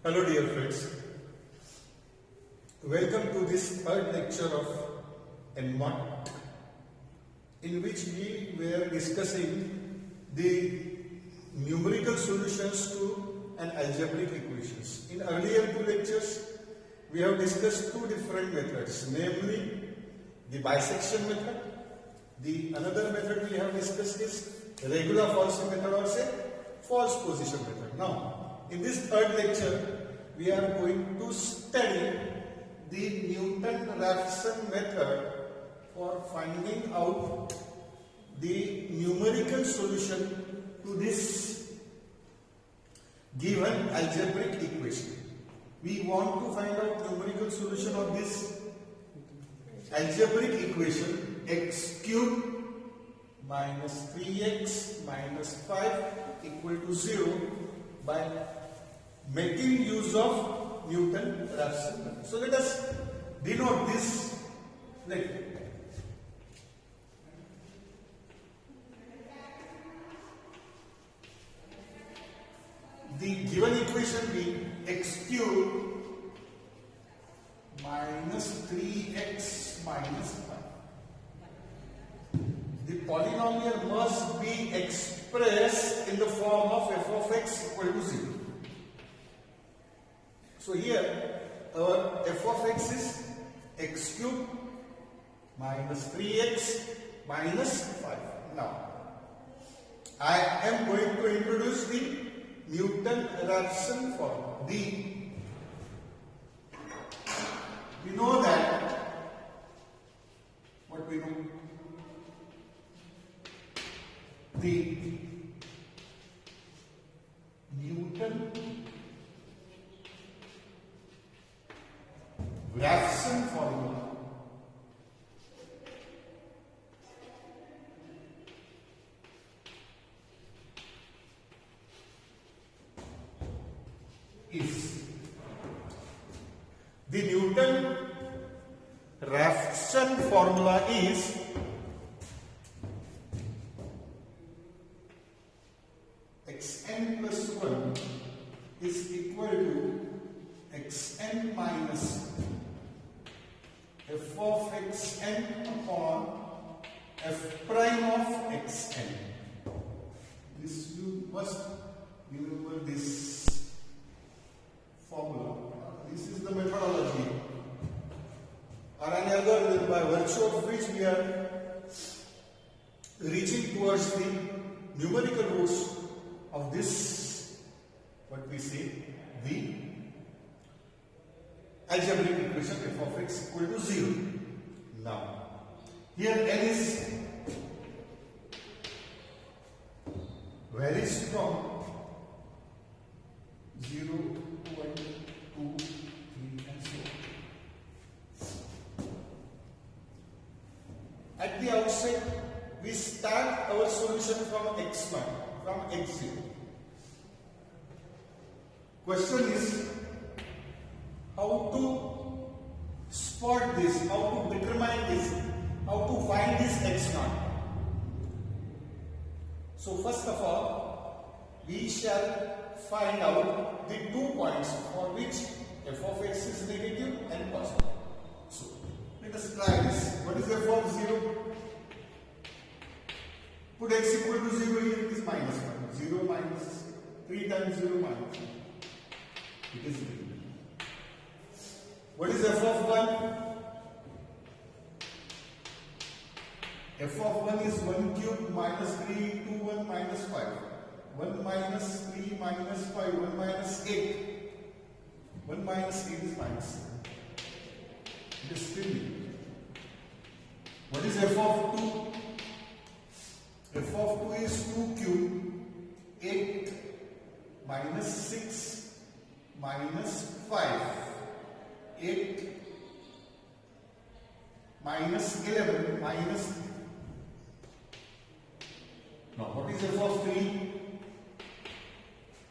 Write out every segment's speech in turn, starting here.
Hello dear friends, welcome to this third lecture of ENMOT, in which we were discussing the numerical solutions to an algebraic equations. In earlier two lectures, we have discussed two different methods, namely the bisection method. The another method we have discussed is regular false method or say false position method. Now, in this third lecture, we are going to study the Newton-Raphson method for finding out the numerical solution to this given algebraic equation. We want to find out numerical solution of this algebraic equation x cubed minus 3x minus 5 equal to 0 by making use of Newton-Raphson method. So let us denote this like the given equation being x cubed minus 3x minus 5. The polynomial must be expressed in the form of f of x equal to 0. So here our f of x is x cubed minus 3x minus 5. Now I am going to introduce the Newton-Raphson formula. We know that what we know the Newton-Raphson formula is the Newton-Raphson formula is xn plus 1 is equal to xn minus f of xn upon f prime of xn. This you must remember this formula. This is the methodology or an algorithm by virtue of which we are reaching towards the numerical roots of this, what we say, the algebraic equation f of x equal to 0. Now, here n is varies from 0, 1, 2, 3 and so on. At the outset, we start our solution from x1, from x0. Question is how to spot this, how to determine this, how to find this x0. So first of all, we shall find out the 2 points for which f of x is negative and positive. So let us try this. What is f of 0? Put x equal to 0 here, it is minus 1. 0 minus 3 times 0 minus 1. It is 3. What is f of 1? F of 1 is 1 cube minus 3 into 1 minus 5. 1 minus 3 minus 5, 1 minus 8. 1 minus 8 is minus 7. It is 3. What is f of 2? F of 2 is 2 cube, 8 minus 6 minus 5, 8 minus 11 minus 3. Now what is f of 3?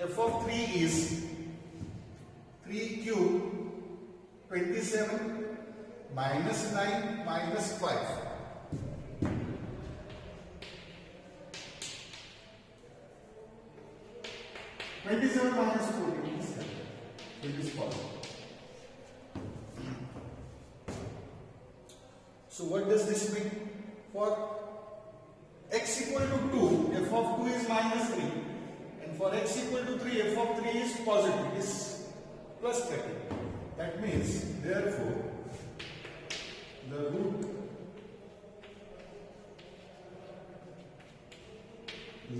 F of 3 is 3 cube 27 minus 9 minus 5. 27 minus 14 is 7. it is positive. So what does this mean? For x equal to 2, f of 2 is minus 3, and for x equal to 3, f of 3 is positive, is plus 30. That means, therefore, the root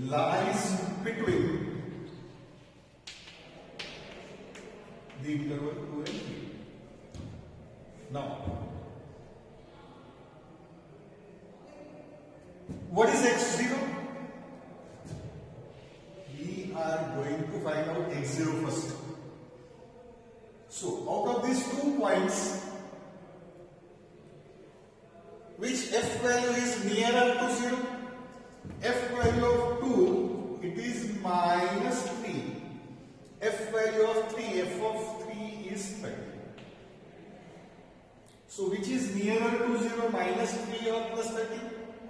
lies between the interval 2 and 3. Now, what is x0? We are going to find out x0 first. So, out of these 2 points, which f value is nearer to 0? F value of 2, it is minus 3. F value of 3, f of 3 is 30. So, which is nearer to 0, minus 3 or plus 30?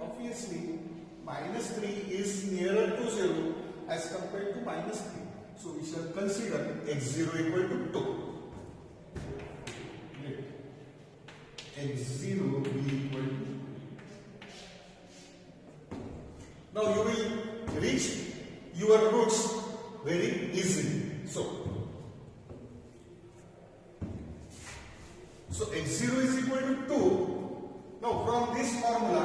Obviously, minus 3 is nearer to 0 as compared to minus 3. So, we shall consider x0 equal to 2. Let x0 be equal to 2. Now, you will reach your roots very easily. So x0 is equal to 2. Now, from this formula,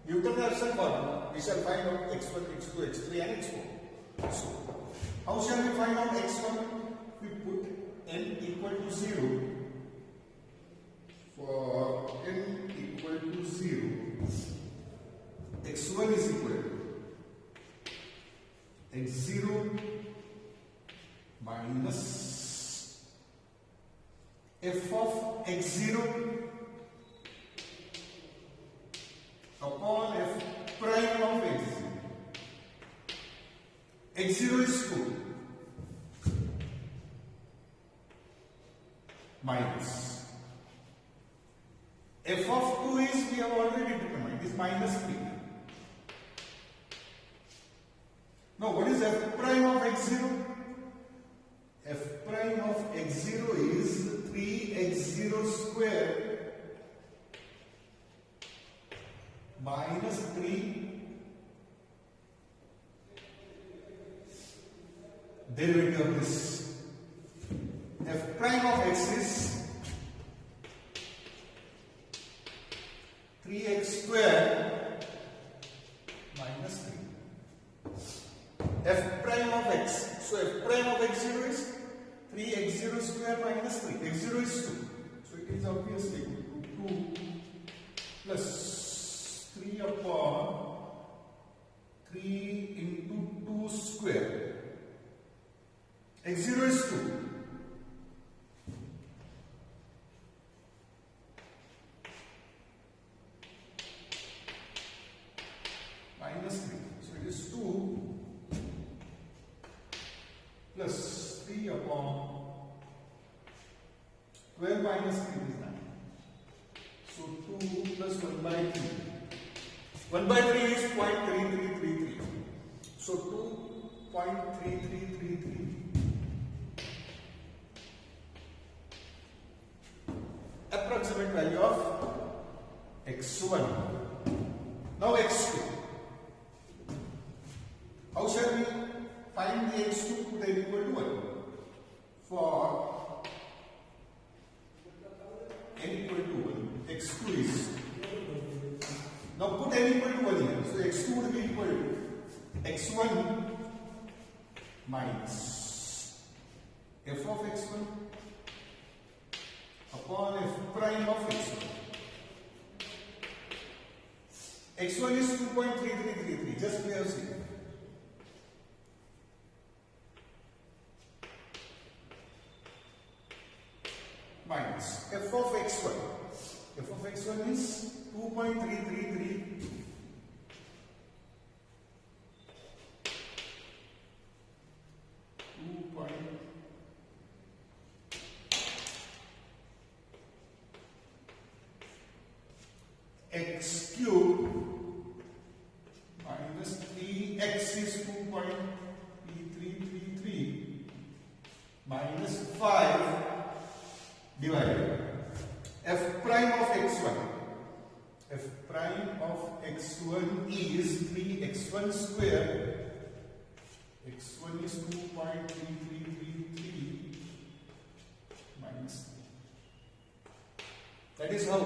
Newton-Raphson formula, we shall find out x1, x2, x3 and x4. So, how shall we find out x1? We put n equal to 0. For n equal to 0, x1 is equal to x0 minus f of x0 upon f prime of x0. x0 is 2 minus f of 2 is, we have already determined, is minus 3. Now what is f prime of x0? F prime of x0 is 3x0 square minus 3 derivative of this. F prime of x is 3x square minus 3. F prime of x. So f prime of x0 is 3x0 square minus 3. x0 is 2. So it is obviously 2 plus 3 upon 3 into 2 square. x0 is 2. Minus 3. So it is 2 plus 3 upon 12 minus 3 is 9. So 2 plus 1 by 3. 1 by 3 is 0.3333. So 2.3333. Approximate value of x1. Now x2. How shall we find the x2? Put n equal to 1. For n equal to 1, x2 is. Now put n equal to 1 here. So x2 would be equal to x1 minus f of x1 upon f prime of x1. x1 is 2.3333. Just we have seen. Minus f of x1. F of x1 is 2.333 x cube minus 3x is 2.333 minus divided f prime of x1. F prime of x1 is 3x1 square. x1 is 2.3333 minus 3. That is how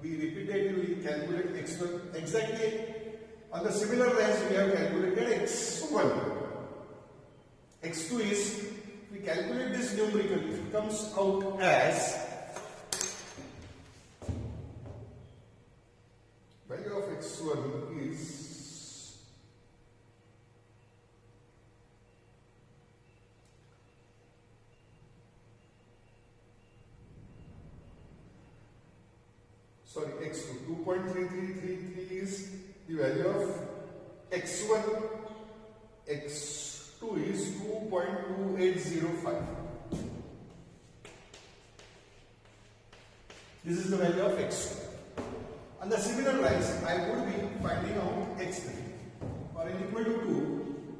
we repeatedly calculate x1. Exactly on the similar lines we have calculated x1. x2 is, we calculate this numerically, it comes out as value of x1 is x2, 2.3333 is the value of x1, x2 is 2.2805. This is the value of x2. On the similar lines, I would be finding out x3. For n equal to 2,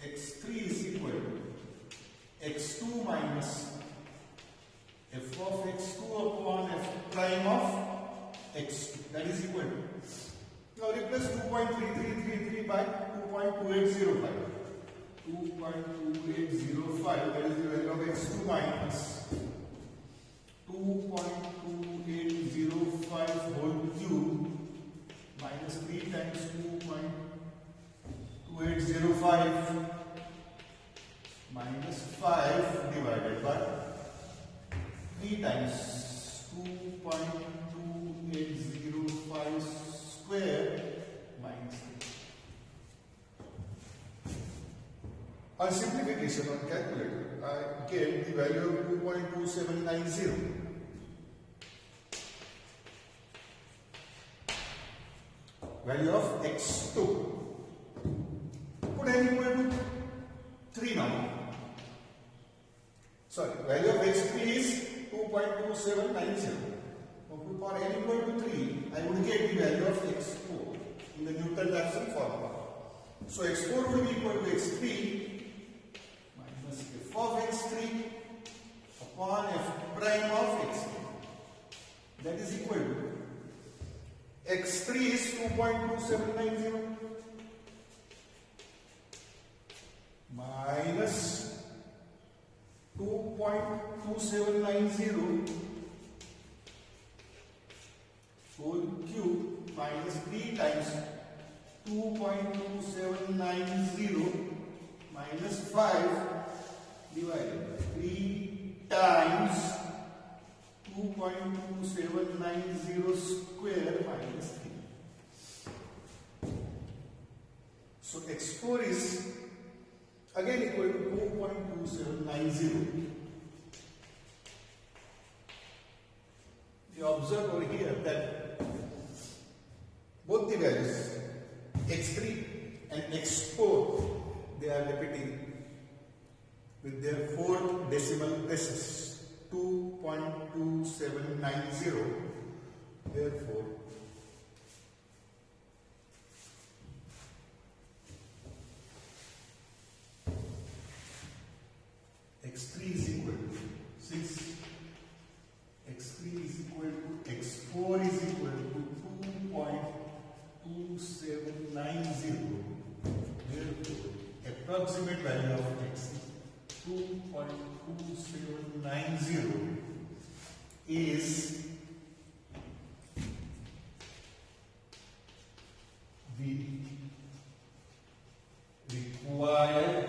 x3 is equal to x2 minus f of x2 upon f prime of x2. That is equal to. Now replace 2.3333 by 2.2805. 2.2805, that is the value of x2 minus 2.2805 whole cube minus 3 times 2.2805 minus 5 divided by 3 times 2.2805 square minus 3. On simplification on calculator, I get the value of 2.2790. Value of x2. Put n equal to 3 now. Sorry, value of x3 is 2.2790. For n equal to 3, I would get the value of x4 in the Newton-Raphson formula. So x4 will be equal to x3 minus f of x3 upon f prime of x3. That is equal to x3 is 2.2790 minus 2.2790 whole cube minus 3 times 2.2790 minus 5 divided by 3 times 2.2790 square minus 3. So x4 is again equal to 2.2790. You observe over here that both the values x3 and x4, they are repeating with their 4 decimal places. 2.2790. Therefore, x3 is equal to 6. x3 is equal to x4 is equal to 2.2790. Therefore, approximate value of x 2.2790 is the required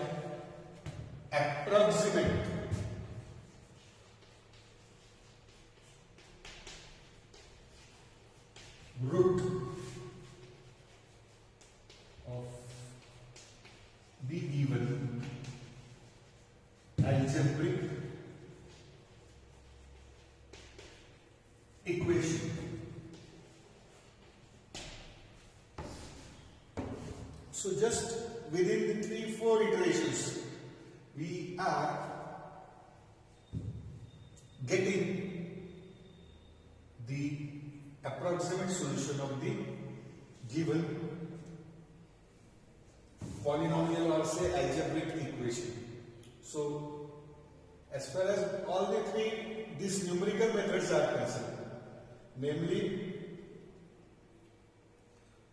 approximate root of the given algebraic equation. So just within the 3-4 iterations, we are getting the approximate solution of the given polynomial or say algebraic equation. So as far as all the three these numerical methods are concerned, namely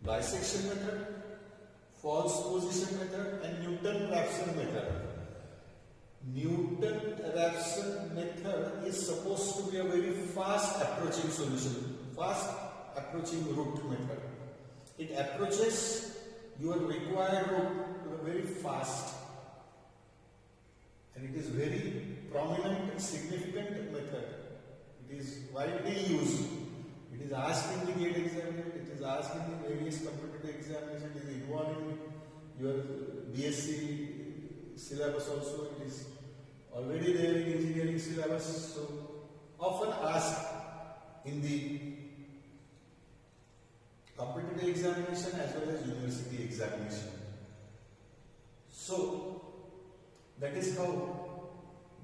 bisection method, false position method, and Newton-Raphson method. Newton-Raphson method is supposed to be a very fast approaching solution, fast approaching root method. It approaches your required root very fast, and it is very prominent and significant method. It is widely used. It is asked in the GATE examination, it is asked in the various competitive examinations, it is involved in your BSc syllabus also, it is already there in engineering syllabus, so often asked in the competitive examination as well as university examination. So that is how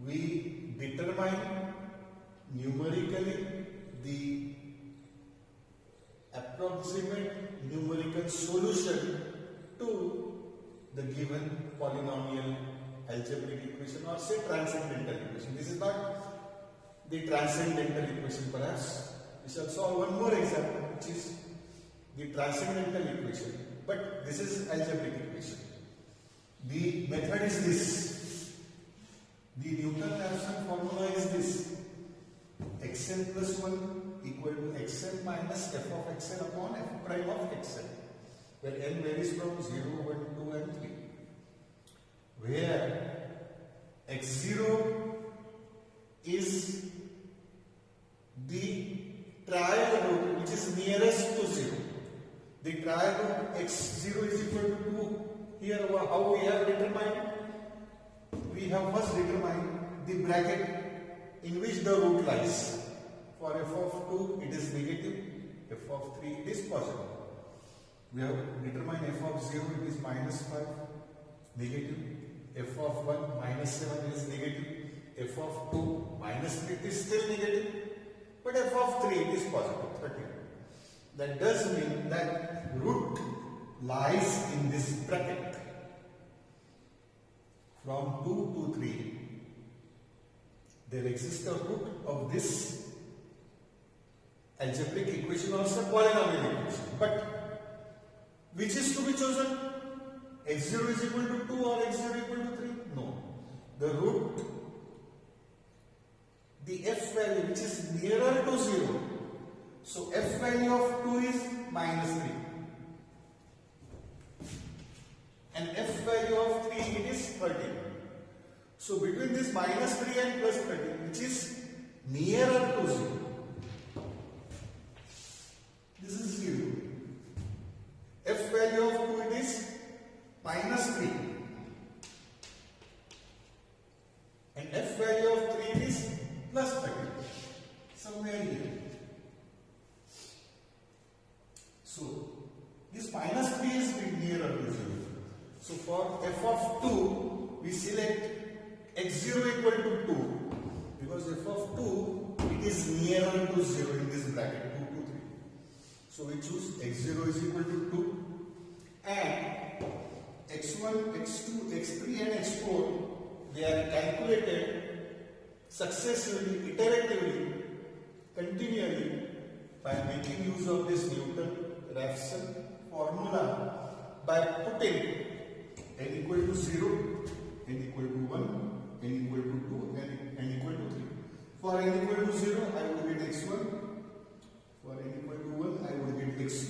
we determine numerically the approximate numerical solution to the given polynomial algebraic equation, or say transcendental equation. This is not the transcendental equation perhaps. We shall solve one more example, which is the transcendental equation, but this is algebraic equation. The method is this. The Newton-Raphson formula is this: xn plus 1 equal to xn minus f of xn upon f prime of xn, where n varies from 0, 1, 2 and 3, where x0 is the trial root which is nearest to 0. The trial root x0 is equal to 2. Here how we have determined? We have first determined the bracket in which the root lies. For f of 2 it is negative, f of 3 it is positive. We have determined f of 0 it is minus 5, negative, f of 1 minus 7 is negative, f of 2 minus 3 is still negative, but f of 3 it is positive, 13. That does mean that root lies in this bracket from 2 to 3. There exists a root of this algebraic equation or some polynomial equation. But which is to be chosen? x0 is equal to 2 or x0 equal to 3? No. The root, the f value which is nearer to 0. So f value of 2 is minus 3. And f value of 3 it is 13. So between this minus 3 and plus 13, which is nearer to 0, this is 0. F value of 2 it is minus 3. And f value of 3 it is plus 13. Somewhere here. So this minus 3 is nearer to 0. So for f of 2, we select x0 equal to 2, because f of 2 it is nearer to 0 in this bracket, 2 to 3. So we choose x0 is equal to 2, and x1, x2, x3 and x4 they are calculated successively, iteratively, continually by making use of this Newton-Raphson formula by putting n equal to 0, n equal to 1, n equal to 2 and n equal to 3. For n equal to 0, I will get x1. For n equal to 1, I will get x2.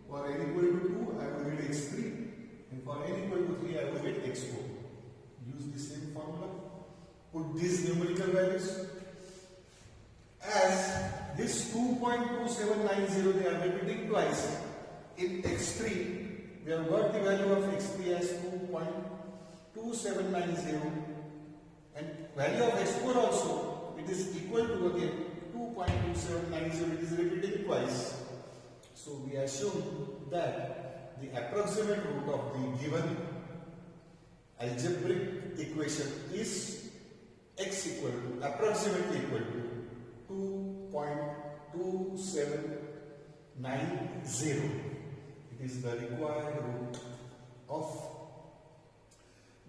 For n equal to 2, I will get x3. And for n equal to 3, I will get x4. Use the same formula. Put these numerical values. As this 2.2790 they are repeating twice. In x3, we have got the value of x3 as 2.2790, and value of x4 also, it is equal to again 2.2790, it is repeating twice. So we assume that the approximate root of the given algebraic equation is x equal to, approximately equal to 2.2790. It is the required root of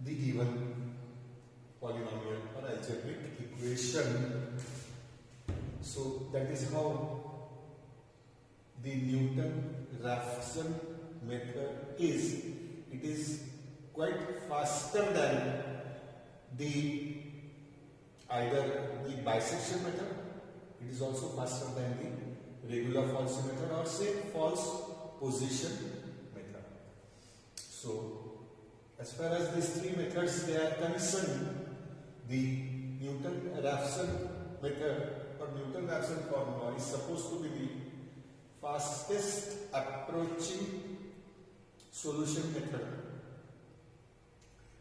the given polynomial or algebraic that is how the Newton-Raphson method is. It is quite faster than the either the bisection method. It is also faster than the regular false method, or say false position method. So as far as these three methods they are concerned, the Newton-Raphson method or Newton-Raphson formula is supposed to be the fastest approaching solution method.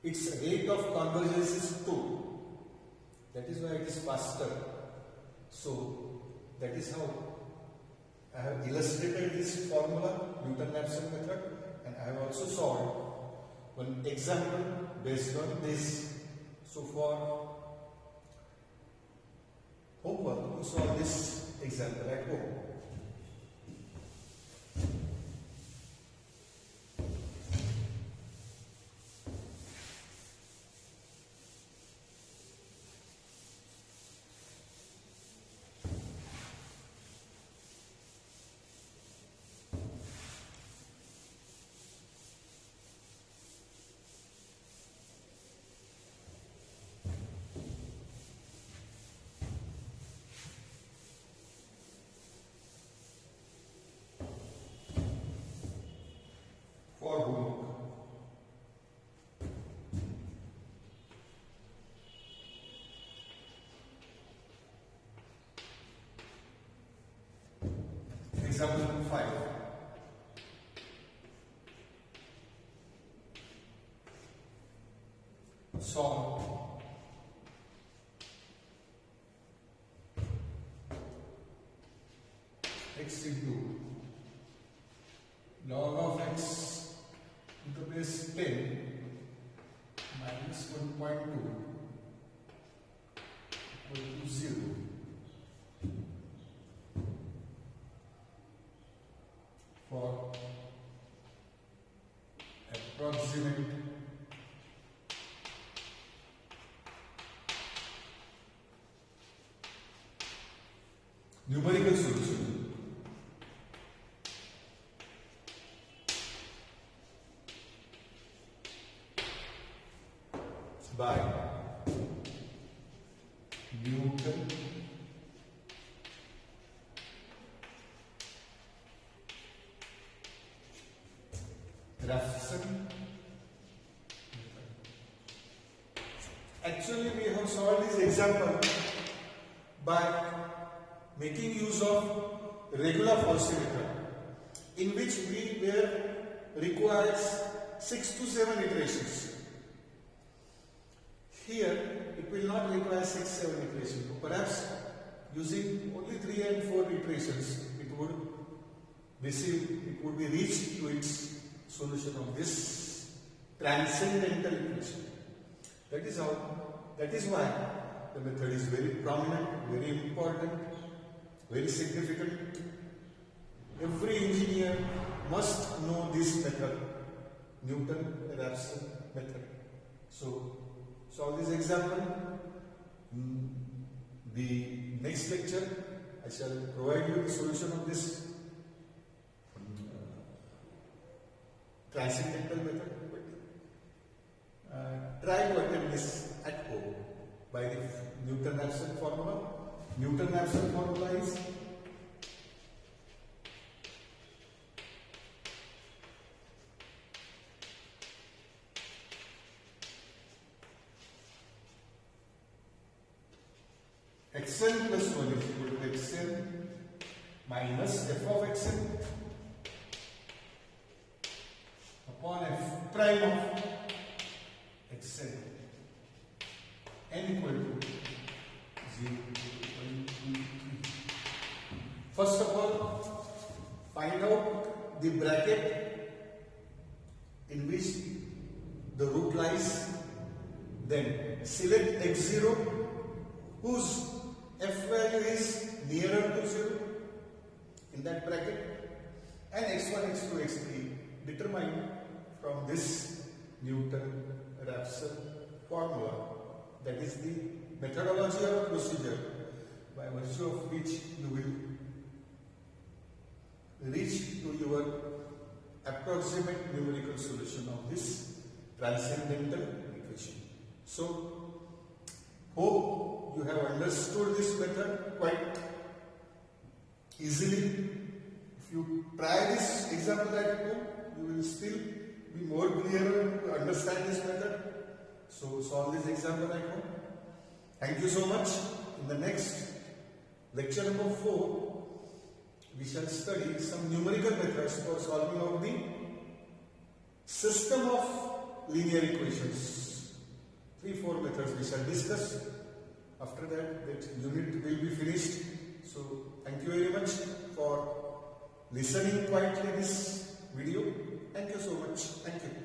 Its rate of convergence is 2. That is why it is faster. So that is how I have illustrated this formula, Newton-Raphson method, and I have also solved one example based on this. So for homework, you solve this example at home. For homework. Example 5. Solve x into log of x to the base 10 minus 1.2 equal to 0. For approximate numerical solution by Newton Raphson. Actually, we have solved this example by making use of regular falsity method, in which we were requires 6 to 7 iterations. Here, it will not require 6, 7 iterations. Perhaps using only 3 and 4 iterations, it would be reached to its solution of this transcendental equation. That is why the method is very prominent, very important, very significant. Every engineer must know this method, Newton-Raphson method. So, solve this example. In the next lecture, I shall provide you the solution of this transcendental method. Try to attempt this at home by the Newton-Raphson formula. Newton-Raphson formula is xn plus 1 is equal to xn minus f of xn upon f prime of xn n equal to 0 to 3. First of all, find out the bracket in which the root lies. Then select x0 whose f value is nearer to 0 in that bracket, and x1, x2, x3 determined from this Newton-Raphson formula. That is the methodology or procedure by virtue of which you will reach to your approximate numerical solution of this transcendental equation. So, hope you have understood this method quite easily. If you try this example at home, you will still be more clearer to understand this method. So, solve this example at home. Thank you so much. In the next lecture number 4, we shall study some numerical methods for solving out the system of linear equations. 3-4 methods we shall discuss. After that, that unit will be finished. So, thank you very much for listening quietly this video. Thank you so much. Thank you.